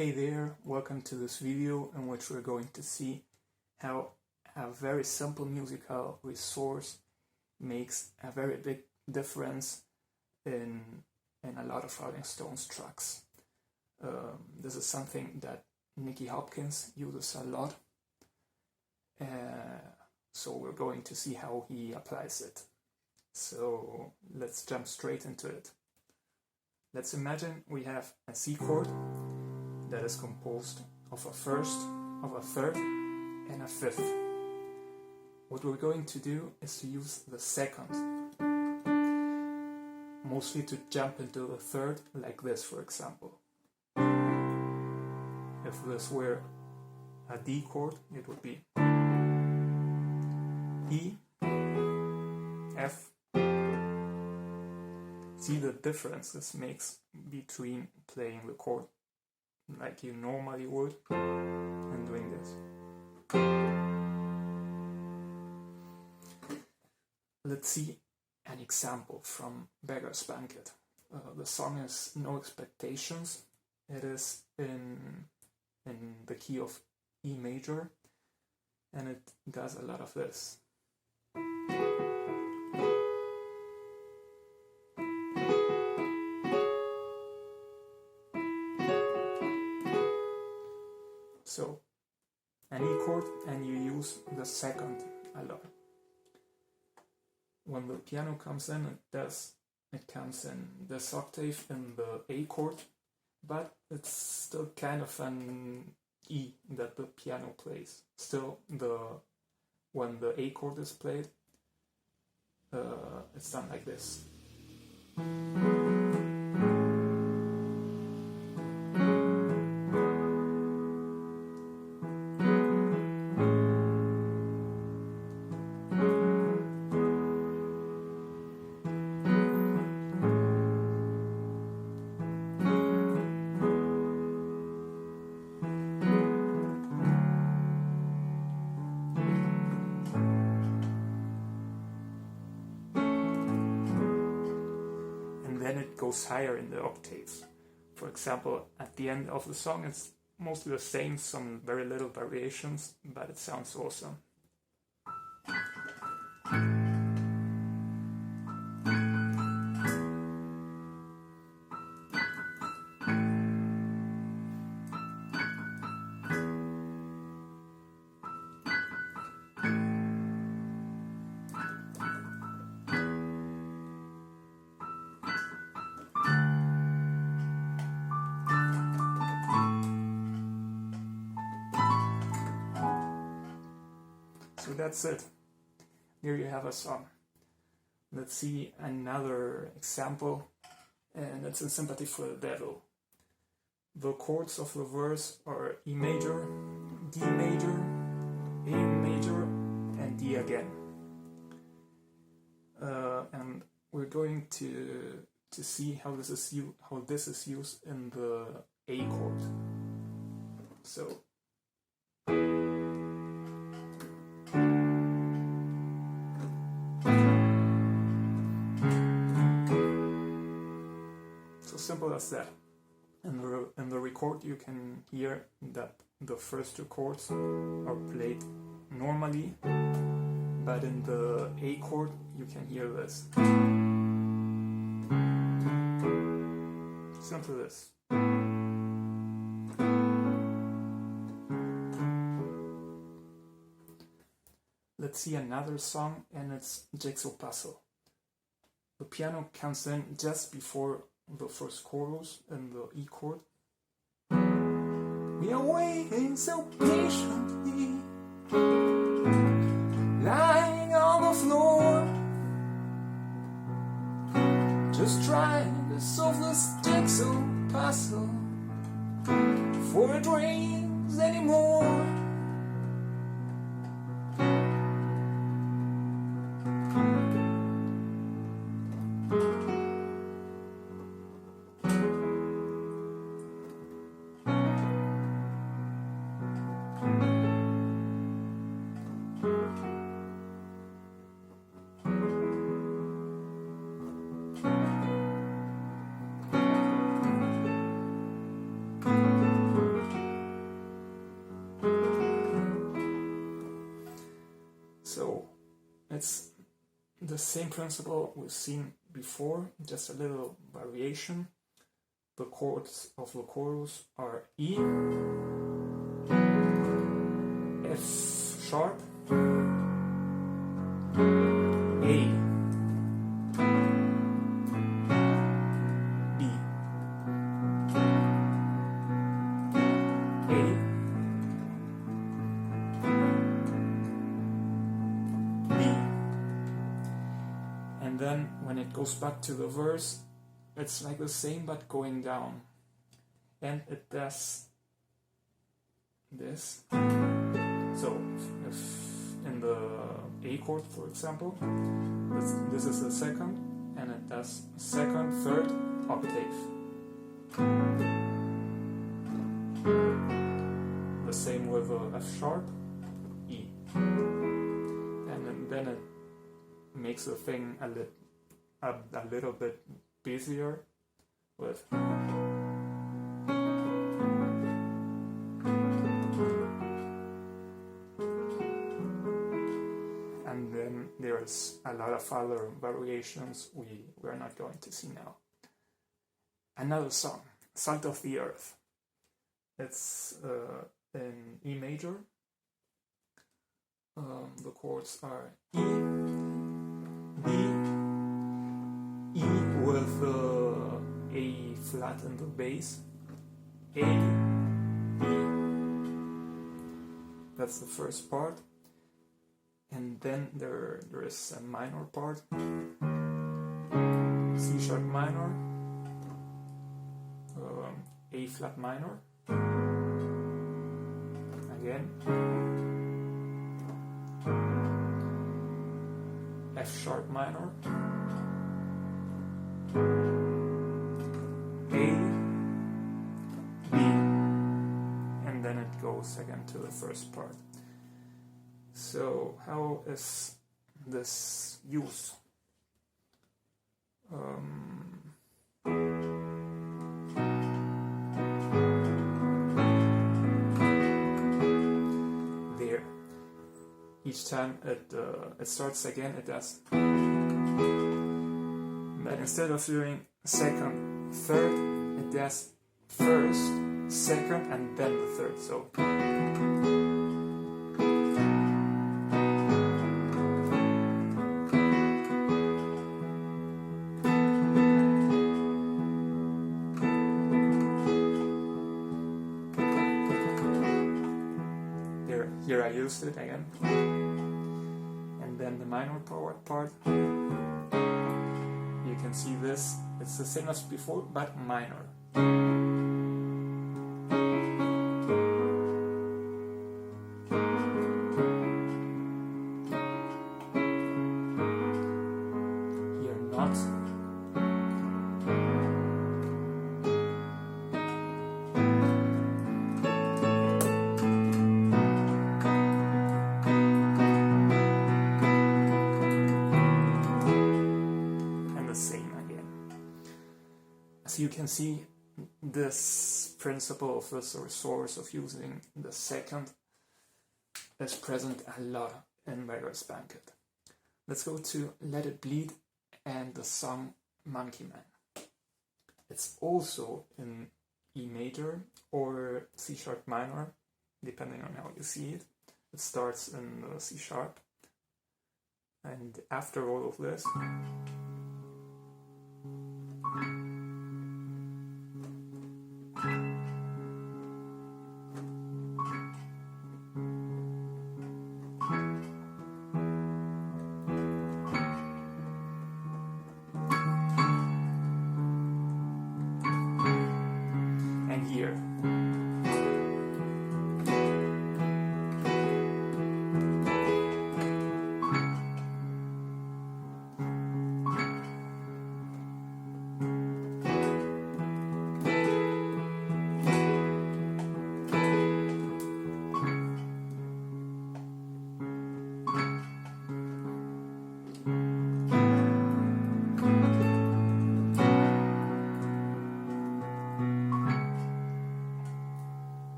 Hey there, welcome to this video in which we're going to see how a very simple musical resource makes a very big difference in a lot of Rolling Stones tracks. This is something that Nicky Hopkins uses a lot, so we're going to see how he applies it. So let's jump straight into it. Let's imagine we have a C chord that is composed of a first, of a third, and a fifth. What we're going to do is to use the second, mostly to jump into the third, like this, for example. If this were a D chord, it would be E, F. See the difference this makes between playing the chord like you normally would and doing this. Let's see an example from Beggar's Banquet. The song is No Expectations. It is in the key of E major, and it does a lot of this. So, an E chord, and you use the second a lot. When the piano comes in, it comes in this octave in the A chord, but it's still kind of an E that the piano plays. Still, when the A chord is played, it's done like this. Then it goes higher in the octaves. For example, at the end of the song it's mostly the same, some very little variations, but it sounds awesome. So that's it. Here you have a song. Let's see another example, and it's in Sympathy for the Devil. The chords of the verse are E major, D major, A major, and D again. And we're going to see how this is used in the A chord. So. Simple as that. In the record you can hear that the first two chords are played normally, but in the A chord you can hear this. Listen to this. Let's see another song, and it's Jigsaw Puzzle. The piano comes in just before the first chorus in the E chord. We are waiting so patiently, lying on the floor, just trying to solve this jigsaw puzzle before it rains anymore. it's the same principle we've seen before, just a little variation. The chords of the chorus are E, F sharp, A, B, A, B, and then when it goes back to the verse, it's like the same but going down, and it does this. So if in the A chord, for example, this is the second, and it does second, third octave. The same with the F sharp, E, and then it makes the thing a little bit busier with. And then there's a lot of other variations we're not going to see now. Another song, Salt of the Earth. It's in E major. The chords are E, B, E with A flat in the bass, A, E. That's the first part. And then there is a minor part, C sharp minor, A flat minor, again, F sharp minor, A, B, and then it goes again to the first part. So how is this used? There. Each time it starts again, it does. But instead of doing second, third, it does first, second, and then the third. So. Here I used it again, and then the minor part, you can see this, it's the same as before, but minor. Here not. You can see this principle of the source of using the second is present a lot in Beggars Banquet. Let's go to Let It Bleed and the song Monkey Man. It's also in E major or C sharp minor, depending on how you see it. It starts in C sharp, and after all of this,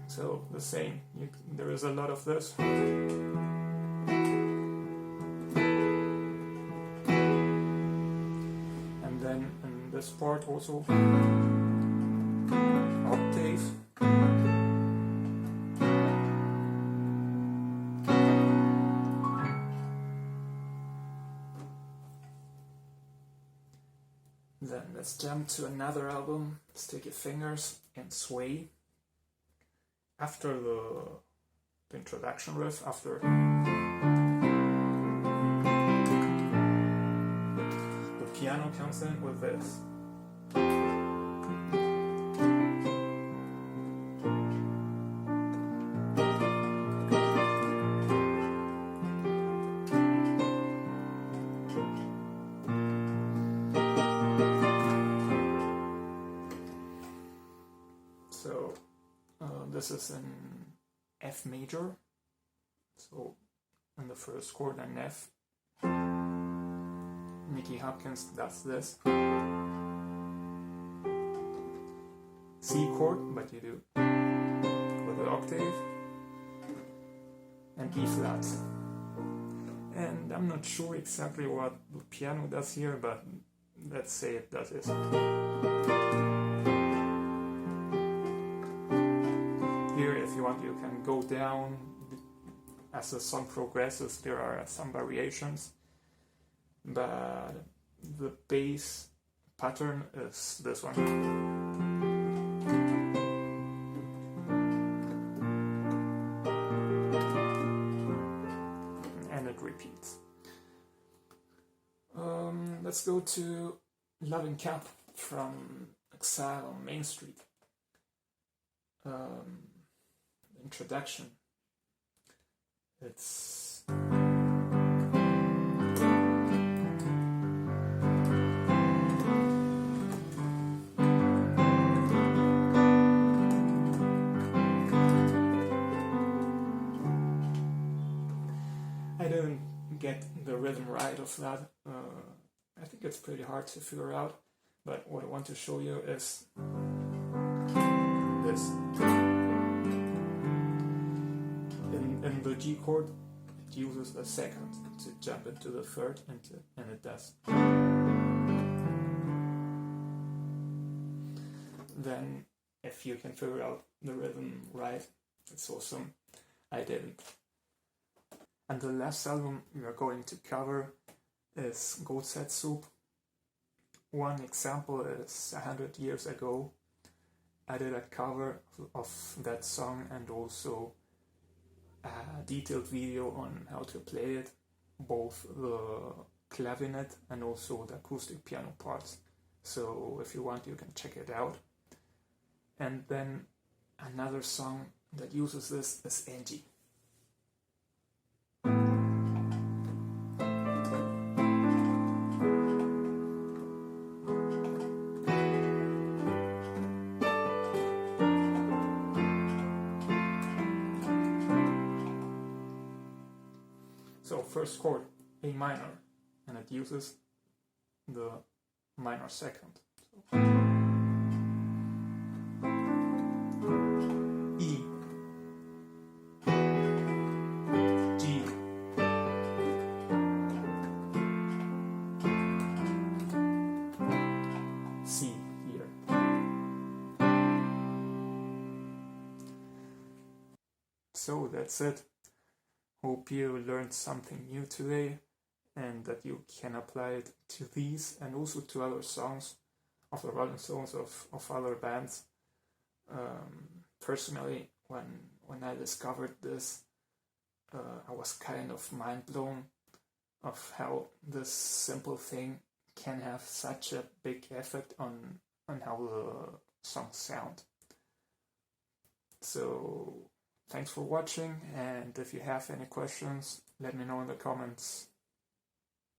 So the same, there is a lot of this. And then in this part also octave. Then let's jump to another album, Stick Your Fingers and Sway. After the introduction riff, after the piano comes in with this. So this is in F major, so in the first chord an F. Nicky Hopkins does this. C chord, but you do with an octave, and E flat. And I'm not sure exactly what the piano does here, but let's say it does this. Here, if you want, you can go down as the song progresses. There are some variations, but the bass pattern is this one. And it repeats. Let's go to Loving Cup from Exile on Main Street. Introduction. It's I didn't get the rhythm right of that. I think it's pretty hard to figure out, but what I want to show you is this. In the G chord, it uses a second to jump into the third, and it does. Then, if you can figure out the rhythm right, it's awesome. I didn't. And the last album we are going to cover is Goat's Head Soup. One example is 100 years ago. I did a cover of that song and also a detailed video on how to play it, both the clavinet and also the acoustic piano parts. So if you want, you can check it out. And then another song that uses this is Angie. So first chord, A minor, and it uses the minor second. So, E, G, C here. So that's it. Hope you learned something new today and that you can apply it to these and also to other songs of the Rolling Stones, of other bands. Personally, when I discovered this, I was kind of mind blown of how this simple thing can have such a big effect on how the songs sound. So thanks for watching, and if you have any questions, let me know in the comments.